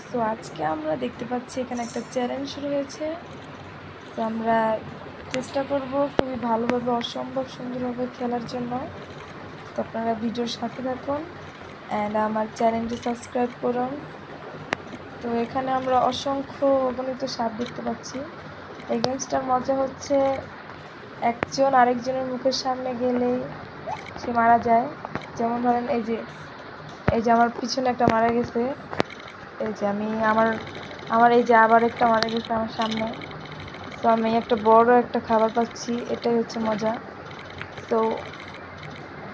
So আজকে আমরা দেখতে পাচ্ছি এখানে একটা চ্যালেঞ্জ শুরু হয়েছে। তো আমরা চেষ্টা করব খুবই ভালোভাবে অসম্ভব সুন্দরভাবে খেলার জন্য। তো আপনারা ভিডিওর সাথে থাকুন অ্যান্ড আমার চ্যানেলটি সাবস্ক্রাইব করুন। তো এখানে আমরা অসংখ্য অগণিত সাপ দেখতে পাচ্ছি। এই গেমসটার মজা হচ্ছে একজন আরেকজনের মুখের সামনে গেলেই সে মারা যায়। যেমন ধরেন এই যে আমার পিছনে একটা মারা গেছে, এই যে আমার এই যে আবার একটা মারা গেছে আমার সামনে। তো আমি একটা বড় একটা খাবার পাচ্ছি, এটাই হচ্ছে মজা। তো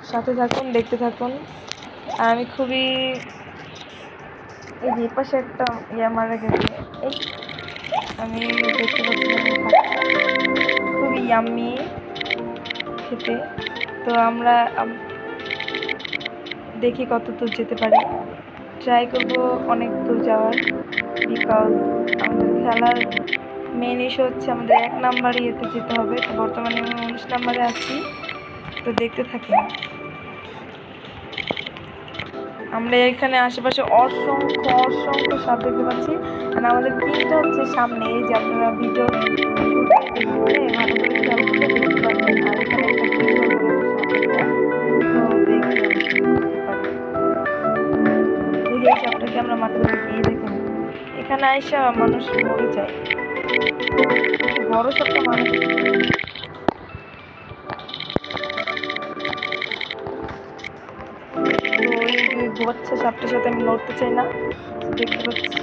সাথে থাকুন, দেখতে থাকুন। আর আমি খুবই এই যে পাশে একটা মারা গেছে, এই আমি দেখতে পাচ্ছি খুবই ইয়াম্মি খেতে। তো আমরা দেখি কত দূর যেতে পারি, ট্রাই করবো অনেক দূর যাওয়ার। বিকজ আমাদের খেলার মেন ইস্যু হচ্ছে আমাদের 1 নাম্বারে ইয়েতে যেতে হবে। তো বর্তমানে আমি 19 নাম্বারে আছি। তো দেখতে থাকি। আমরা এখানে আশেপাশে অসংখ্য সাপ দেখতে পাচ্ছি। আর আমাদের কিলটা হচ্ছে সামনে, এই যে আপনারা ভিডিও দেখতে ভালো করে খেয়াল করলে দেখতে পাচ্ছেন। আর এখানে একটা দেখি এই সাপটাকে আমরা মাঠে গিয়ে দেখেন। এখানে আইসা মানুষ মরে যায়, বড় সাপটা মানুষ। বাচ্চা সাপটার সাথে আমি লড়তে চাই না। দেখতে পাচ্ছি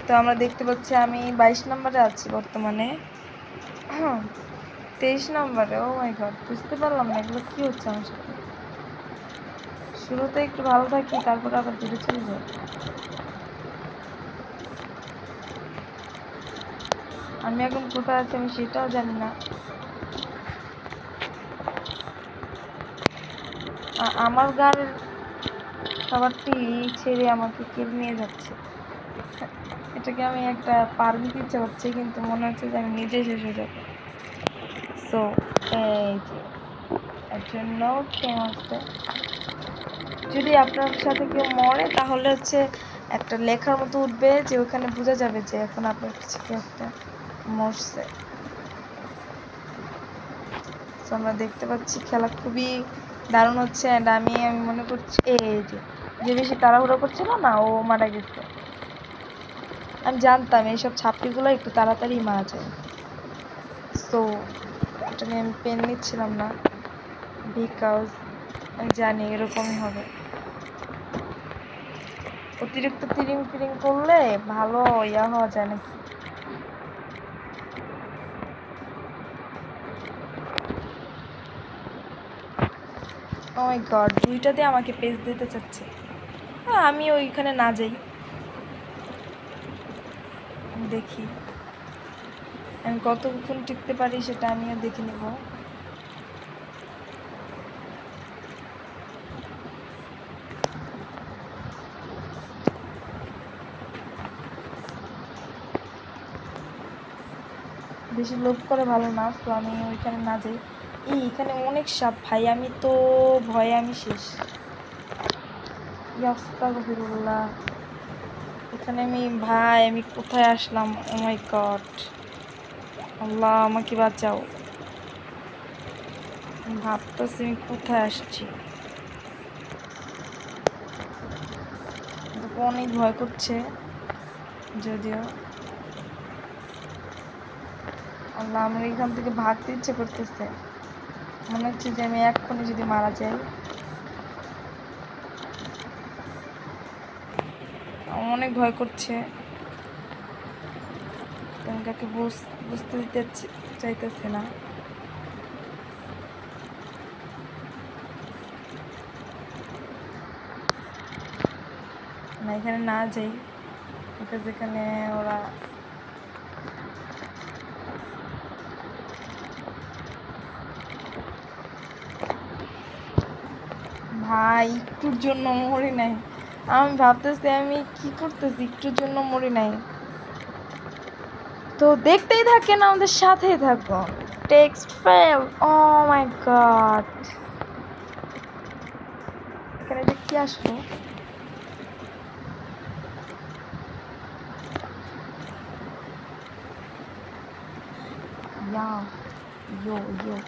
তো আমরা দেখতে পাচ্ছি আমি 22 নম্বরে আছি বর্তমানে, 23 নম্বরে। ও মাই গড, বুঝতে পারলাম না এগুলো কি হচ্ছে আমার সাথে। শুরুতে একটু ভালো থাকি, তারপরে আবার দূরে চলে যাই। আমি এখন কোথায় আছি আমি সেটাও জানি না। আমার গাড়ির খাবারটি ছেড়ে আমাকে কেড়ে নিয়ে যাচ্ছে। এটাকে আমি একটা পার দিতে ইচ্ছে করছে, কিন্তু মনে হচ্ছে যে আমি নিজে শেষ হয়ে যাবো। সো এই যে একজন নোট আছে, যদি আপনার সাথে কেউ মরে তাহলে হচ্ছে একটা লেখার মতো উঠবে, যে ওখানে বোঝা যাবে যে এখন আপনার কাছে কেউ একটা মরছে। তো আমরা দেখতে পাচ্ছি খেলা খুবই দারুণ হচ্ছে। অ্যান্ড আমি মনে করছি এই যে বেশি তাড়াহুড়ো করছিল না, ও মারা গেছে। আমি জানতাম এইসব ছাপড়িগুলো একটু তাড়াতাড়ি মারা যায়। সো এটা নিয়ে আমি পেন নিচ্ছিলাম না, বিকজ আমি জানি এরকমই হবে। অতিরিক্ত তিরিং ফিরিং করলে ভালো ইয়া হওয়া যায় নাকি। ও মাই গড, দুইটাতে আমাকে পেজ দিতে চাচ্ছে। আমি ওইখানে না যাই, দেখি আমি কতক্ষণ টিকতে পারি সেটা আমিও দেখে নেব। বেশি লোভ করে ভালো না, তো আমি ওইখানে না যাই। এখানে অনেক সাপ ভাই, আমি তো ভয়ে আমি শেষ। আস্তাগফিরুল্লাহ, এখানে আমি কোথায় আসলাম? ও মাই গড, আল্লাহ আমাকে বাঁচাও। ভাবতেছি আমি কোথায় আসছি, অনেক ভয় করছে যদিও। আল্লাহ, আমার এখান থেকে ভাগতে ইচ্ছে করতেছে, মনে হচ্ছে যে আমি এক্ষুনি যদি মারা যাই। অনেক ভয় করছে, আমি কাকে বুঝতে দিতে চাইতেছি না। এখানে না যাই, যেখানে ওরা ভাই একটুর জন্য মরি নাই। আমি ভাবতেছি আমি কি করতেছি, একটুর জন্য মরি নাই। তো দেখতেই থাকেন, আমাদের সাথেই থাকুন। টেক্সট ফেল, ও মাই গড, এখানে যে কি আসলো? ইয়া, ইয়ো ইয়ো,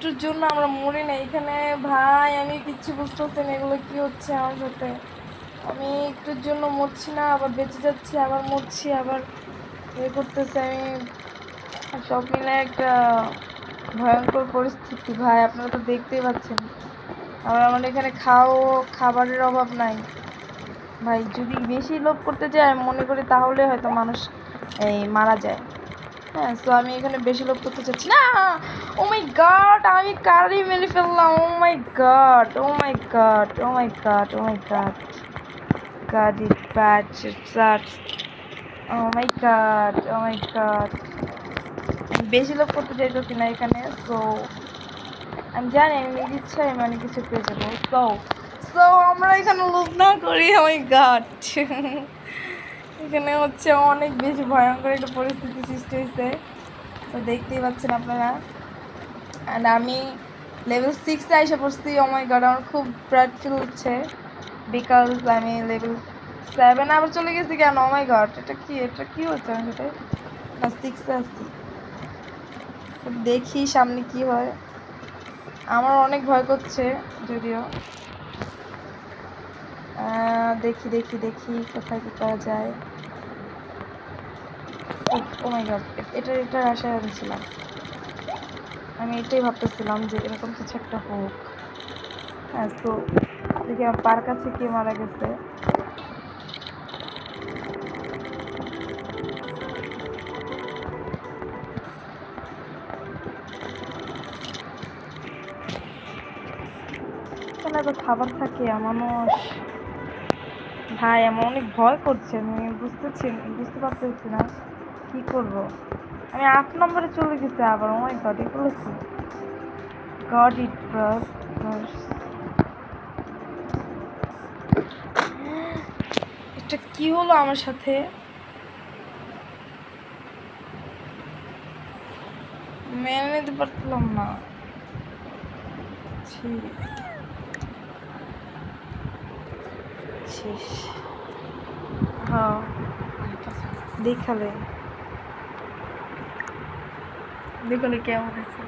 একটুর জন্য আমরা মরি না এখানে। ভাই আমি কিচ্ছু বুঝতেছি না, এগুলো কি হচ্ছে আমার সাথে। আমি একটুর জন্য মরছি না, আবার বেঁচে যাচ্ছি, আবার মরছি, আবার করতেছে। আমি সব মিলে একটা ভয়ঙ্কর পরিস্থিতি ভাই, আপনারা তো দেখতেই পাচ্ছেন। আবার আমার এখানে খাবারের অভাব নাই ভাই। যদি বেশি লোভ করতে যাই আমি মনে করি তাহলে হয়তো মানুষ মারা যায়। হ্যাঁ, তো আমি এখানে বেশি লোভ করতে চাচ্ছি না। ও মাই গড, আমি কারি মেরে ফেললাম। ও মাই গড, ও মাই গড, ও মাই গড, ও মাই গড, গড ইট ব্যাড সাট। ও মাই গড, ও মাই গড, বেশি লোভ করতে চাইতেছি না এখানে। সো আমি জানি আমি নিজের ইচ্ছায় আমি অনেক কিছু পেয়ে যাবো। সো সো আমরা এখানে লোভ না করি। ও মাই গড, এখানে হচ্ছে অনেক বেশি ভয়ঙ্কর একটা পরিস্থিতি সৃষ্টি হয়েছে, তো দেখতেই পাচ্ছেন আপনারা। অ্যান্ড আমি লেভেল 6-এ এসে পড়ছি। ও মাই গড, আমার খুব প্রাউড ফিল হচ্ছে, বিকজ আমি লেভেল 7 আবার চলে গেছি কেন? ও মাই গড, এটা কি হচ্ছে আমার সাথে? না, 6-এ আসছি। দেখি সামনে কি হয়। আমার অনেক ভয় করছে যদিও। দেখি দেখি দেখি কোথায় কি করা যায়। ও মাই গড, এটার আশায় আমি ছিলাম। আমি এটাই ভাবতেছিলাম যে এরকম কিছু একটা হোক। হ্যাঁ, তো দেখি আমার পার কাছে কে মারা গেছে। এখানে তো খাবার থাকে মানুষ। ভাই আমার অনেক ভয় করছে, আমি বুঝতে পারতেছি না কি করব। আমি 8 নম্বরে চলে গেছি আবার। ও মাই গড, এগুলো কি? গড ইট ব্রাস, এটা কি হলো আমার সাথে? মেনে নিতে পারলাম না। শেষ। হ্যাঁ, দেখালে কেমন আছে।